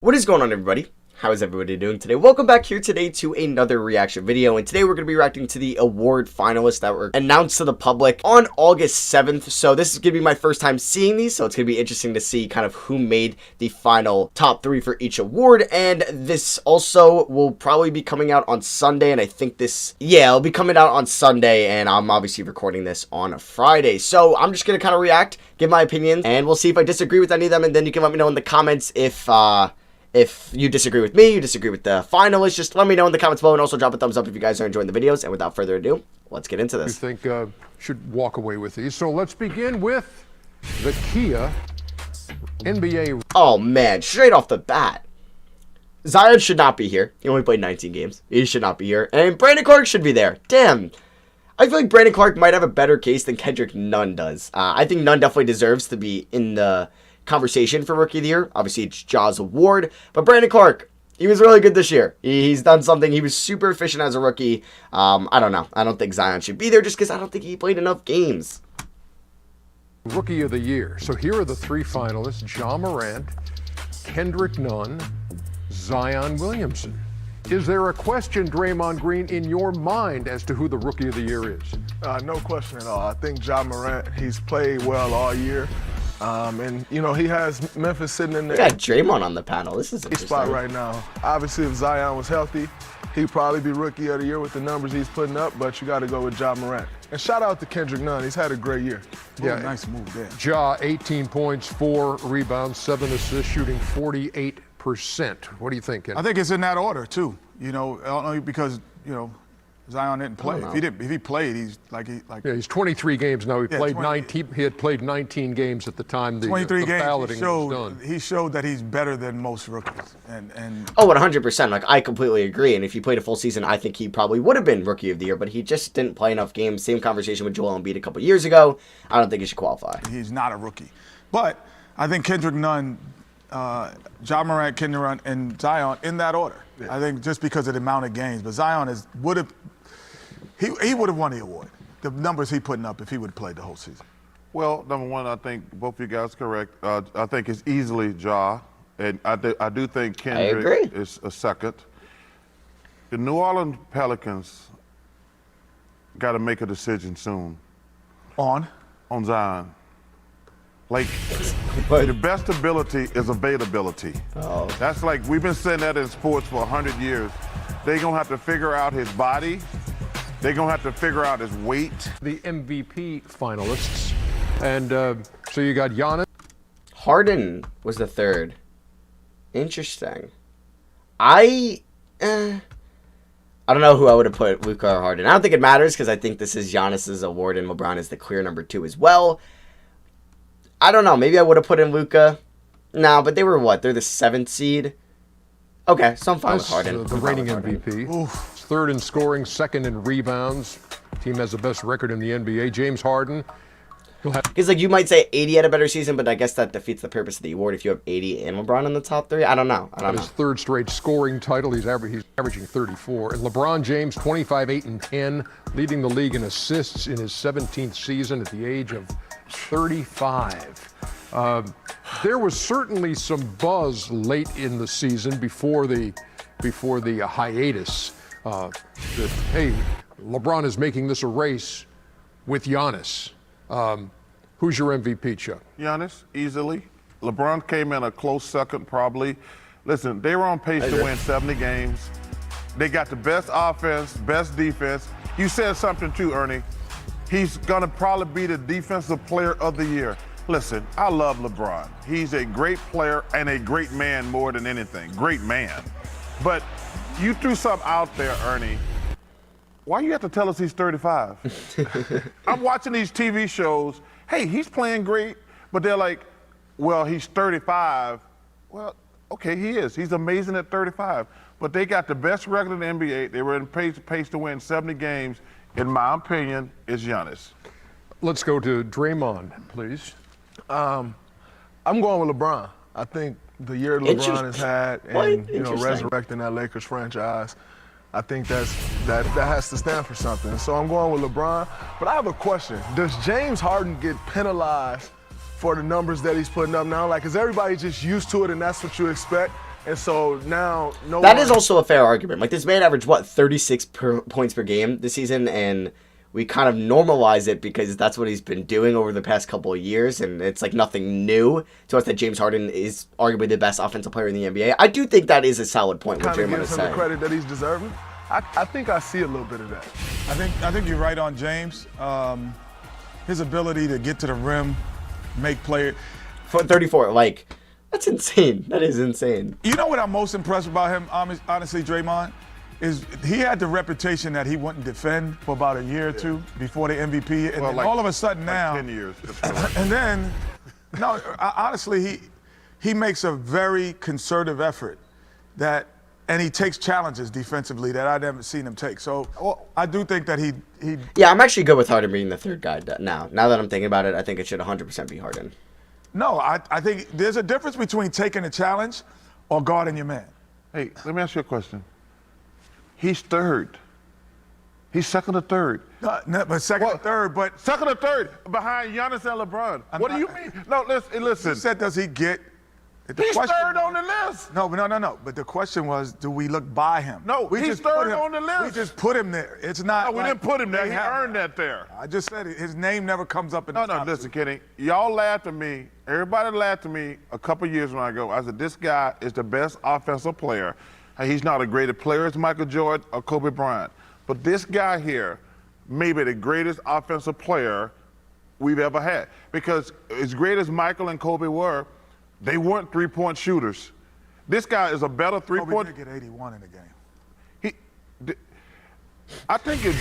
What is going on, everybody? How is everybody doing today? Welcome back here today to another reaction video, and today we're going to be reacting to the award finalists that were announced to the public on August 7th. So this is going to be my first time seeing these, so it's going to be interesting to see kind of who made the final top 3 for each award. And this also will probably be coming out on Sunday, and I think it'll be coming out on Sunday, and I'm obviously recording this on a Friday. So I'm just going to kind of react, give my opinions, and we'll see if I disagree with any of them, and then you can let me know in the comments if you disagree with me, you disagree with the finalists. Just let me know in the comments below, and also drop a thumbs up if you guys are enjoying the videos. And without further ado, let's get into this. You think should walk away with these. So let's begin with the Kia NBA. Oh man, straight off the bat, Zion should not be here. He only played 19 games. He should not be here. And Brandon Clark should be there. Damn. I feel like Brandon Clark might have a better case than Kendrick Nunn does. I think Nunn definitely deserves to be in the conversation for Rookie of the Year. Obviously, it's Ja's award, but Brandon Clark, he was really good this year. He's done something. He was super efficient as a rookie. I don't know. I don't think Zion should be there just because I don't think he played enough games. Rookie of the Year. So here are the 3 finalists: Ja Morant, Kendrick Nunn, Zion Williamson. Is there a question, Draymond Green, in your mind as to who the Rookie of the Year is? No question at all. I think Ja Morant, he's played well all year. And, you know, he has Memphis sitting in there. We got Draymond on the panel. This is interesting. Spot right now. Obviously, if Zion was healthy, he'd probably be Rookie of the Year with the numbers he's putting up, but you got to go with Ja Morant. And shout out to Kendrick Nunn. He's had a great year. Yeah, nice move there. Ja, 18 points, 4 rebounds, 7 assists, shooting 48%. What do you think, Ken? I think it's in that order, too. You know, I don't know because, you know, Zion didn't play. If he played, he's Yeah, he's 23 games now. He played 20, 19. He had played 19 games at the time the 23 games, balloting was done. He showed that he's better than most rookies. And oh, 100%. Like, I completely agree. And if he played a full season, I think he probably would have been Rookie of the Year, but he just didn't play enough games. Same conversation with Joel Embiid a couple years ago. I don't think he should qualify. He's not a rookie. But I think Kendrick Nunn, Ja Morant, Kendrick Nunn, and Zion in that order. Yeah. I think just because of the amount of games. But Zion would have won the award. The numbers he putting up if he would have played the whole season. Well, number one, I think both of you guys are correct. I think it's easily Ja, and I do think Kendrick is a second. The New Orleans Pelicans got to make a decision soon. On Zion. Like, the best ability is availability. Oh. That's like, we've been saying that in sports for 100 years. They're going to have to figure out his body. They're going to have to figure out his weight. The MVP finalists. And so you got Giannis. Harden was the third. Interesting. I don't know who I would have put, Luka or Harden. I don't think it matters because I think this is Giannis's award and LeBron is the clear number 2 as well. I don't know. Maybe I would have put in Luka. No, but they were what? They're the 7th seed. Okay, so I'm fine with Harden. The reigning MVP. Oof. 3rd in scoring, 2nd in rebounds. Team has the best record in the NBA. James Harden. Because, like, you might say 80 had a better season, but I guess that defeats the purpose of the award if you have 80 and LeBron in the top 3. I don't know. His 3rd straight scoring title. He's averaging 34. And LeBron James, 25, 8, and 10, leading the league in assists in his 17th season at the age of 35. There was certainly some buzz late in the season before the hiatus. That, hey, LeBron is making this a race with Giannis. Who's your MVP, Chuck? Giannis, easily. LeBron came in a close second, probably. Listen, they were on pace to win 70 games. They got the best offense, best defense. You said something too, Ernie. He's going to probably be the defensive player of the year. Listen, I love LeBron. He's a great player and a great man more than anything. Great man. But you threw something out there, Ernie. Why you have to tell us he's 35? I'm watching these TV shows. Hey, he's playing great, but they're like, well, he's 35. Well, okay, he is. He's amazing at 35. But they got the best record in the NBA. They were in pace to win 70 games. In my opinion, is Giannis. Let's go to Draymond, please. I'm going with LeBron. I think the year LeBron has had and, you know, resurrecting that Lakers franchise, I think that has to stand for something. So I'm going with LeBron. But I have a question. Does James Harden get penalized for the numbers that he's putting up now? Like, is everybody just used to it and that's what you expect? And so now, that is also a fair argument. Like, this man averaged, what, 36 points per game this season, and we kind of normalize it because that's what he's been doing over the past couple of years, and it's like nothing new to us that James Harden is arguably the best offensive player in the NBA. I do think that is a solid point. What Draymond is saying. The credit that he's deserving. I think I see a little bit of that. I think you're right on James. His ability to get to the rim, make players. For 34, like, that's insane. That is insane. You know what I'm most impressed about him, honestly, Draymond? Is he had the reputation that he wouldn't defend for about a year or two before the MVP, and then like, all of a sudden now, 10 years. and then, no, honestly, he makes a very concerted effort and he takes challenges defensively that I never seen him take. So I do think that he. Yeah, I'm actually good with Harden being the third guy now. Now that I'm thinking about it, I think it should 100% be Harden. No, I think there's a difference between taking a challenge or guarding your man. Hey, let me ask you a question. He's third. He's second or third. No, but second or third, but second or third behind Giannis and LeBron. What do you mean? No, listen. You said, does he get? He's third on the list. No. But the question was, do we look by him? No, he's third on the list. We just put him there. It's not. No, we didn't put him there. He earned that there. I just said his name never comes up in the top listen, two. Kenny. Y'all laughed at me. Everybody laughed at me a couple years when I said, this guy is the best offensive player. And he's not a greater player as Michael Jordan or Kobe Bryant. But this guy here may be the greatest offensive player we've ever had. Because as great as Michael and Kobe were, they weren't three-point shooters. This guy is a better three-point. Kobe did get 81 in the game. I think it's.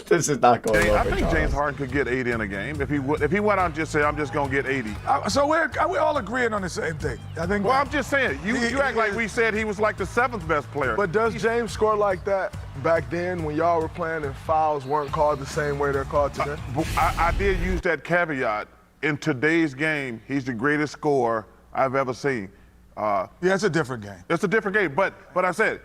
This is not going well. I think James Harden could get 80 in a game if he went out and just said, I'm just gonna get 80. So we're all agreeing on the same thing. I think. Well, I'm just saying. You act like we said he was like the seventh best player. But does James score like that back then when y'all were playing and fouls weren't called the same way they're called today? I did use that caveat. In today's game, he's the greatest scorer I've ever seen. Yeah, it's a different game. It's a different game. But I said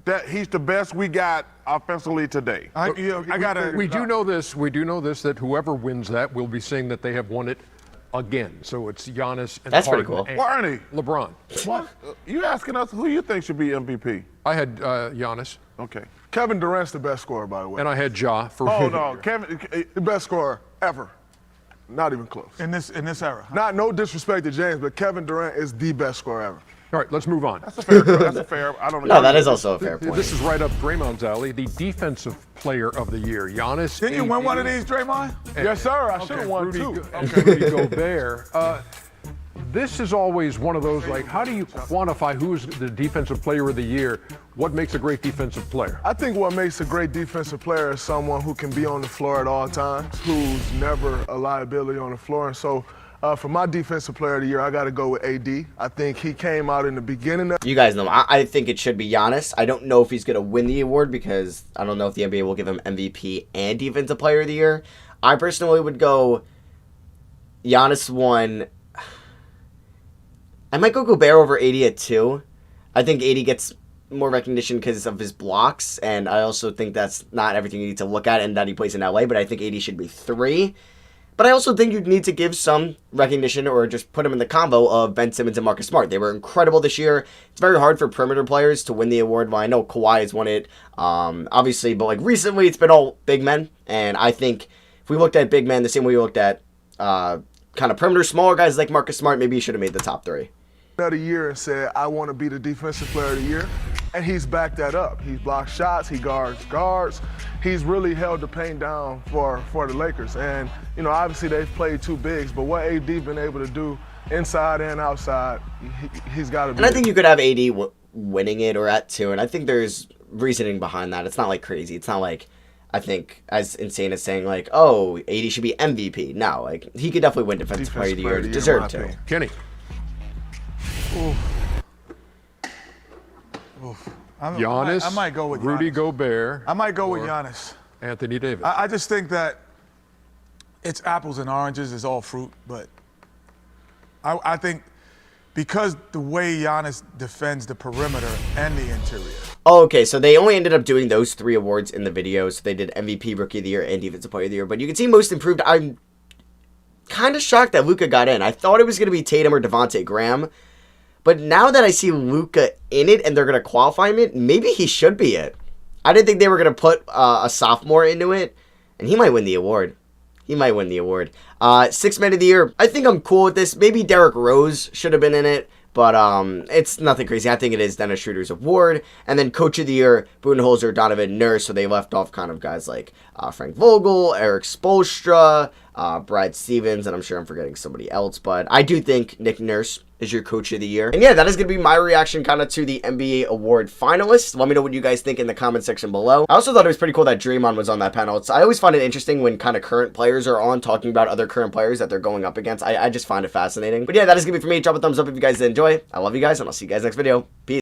that he's the best we got offensively today. We do know this that whoever wins that will be saying that they have won it again. So it's Giannis and That's Harden pretty cool. and Well, Ernie, LeBron. what? You asking us who you think should be MVP? I had Giannis, Okay. Kevin Durant's the best scorer, by the way. and I had Ja for. Oh no, Kevin. The best scorer ever. Not even close. In this era. No disrespect to James, but Kevin Durant is the best scorer ever. All right, let's move on. That's a fair. I don't know. No, that is also a fair point. This is right up Draymond's alley. The defensive player of the year, Giannis. Didn't you win one of these, Draymond? Yes, sir. I should have won two. Rudy Gobert. This is always one of those, like, how do you quantify who's the defensive player of the year? What makes a great defensive player? I think what makes a great defensive player is someone who can be on the floor at all times, who's never a liability on the floor. And so for my defensive player of the year, I got to go with AD. I think he came out in the beginning of. You guys know, I think it should be Giannis. I don't know if he's going to win the award because I don't know if the NBA will give him MVP and Defensive Player of the Year. I personally would go Giannis 1. I might go Gobert over 80 at 2. I think 80 gets more recognition because of his blocks, and I also think that's not everything you need to look at and that he plays in LA, but I think 80 should be 3. But I also think you need to give some recognition or just put him in the combo of Ben Simmons and Marcus Smart. They were incredible this year. It's very hard for perimeter players to win the award. Well, I know Kawhi has won it, obviously, but like recently it's been all big men, and I think if we looked at big men the same way we looked at kind of perimeter smaller guys like Marcus Smart, maybe he should have made the top 3. Of the year and said, I want to be the defensive player of the year. And he's backed that up. He's blocked shots, he guards. He's really held the paint down for the Lakers. And, you know, obviously they've played 2 bigs, but what AD been able to do inside and outside, he's got to be. And I think you could have AD winning it or at 2, and I think there's reasoning behind that. It's not like crazy. It's not like, I think, as insane as saying like, oh, AD should be MVP. No, like he could definitely win Defensive Player of the Year. Deserved to. Kenny. Giannis, I might go with Rudy Giannis. Gobert. I might go with Giannis. Anthony Davis. I just think that it's apples and oranges, it's all fruit, but I think because the way Giannis defends the perimeter and the interior. Oh, okay, so they only ended up doing those 3 awards in the video. So they did MVP, Rookie of the Year, and Defensive Player of the Year. But you can see Most Improved. I'm kind of shocked that Luka got in. I thought it was going to be Tatum or Devontae Graham. But now that I see Luka in it and they're going to qualify him in, maybe he should be it. I didn't think they were going to put a sophomore into it, and he might win the award. He might win the award. Sixth man of the year, I think I'm cool with this. Maybe Derrick Rose should have been in it, but it's nothing crazy. I think it is Dennis Schroeder's award. And then coach of the year, Budenholzer, Donovan Nurse. So they left off kind of guys like Frank Vogel, Eric Spoelstra, Brad Stevens, and I'm sure I'm forgetting somebody else. But I do think Nick Nurse is your coach of the year. And yeah, that is going to be my reaction kind of to the NBA award finalists. Let me know what you guys think in the comment section below. I also thought it was pretty cool that Draymond was on that panel. I always find it interesting when kind of current players are on talking about other current players that they're going up against. I just find it fascinating. But yeah, that is going to be for me. Drop a thumbs up if you guys did enjoy. I love you guys, and I'll see you guys next video. Peace.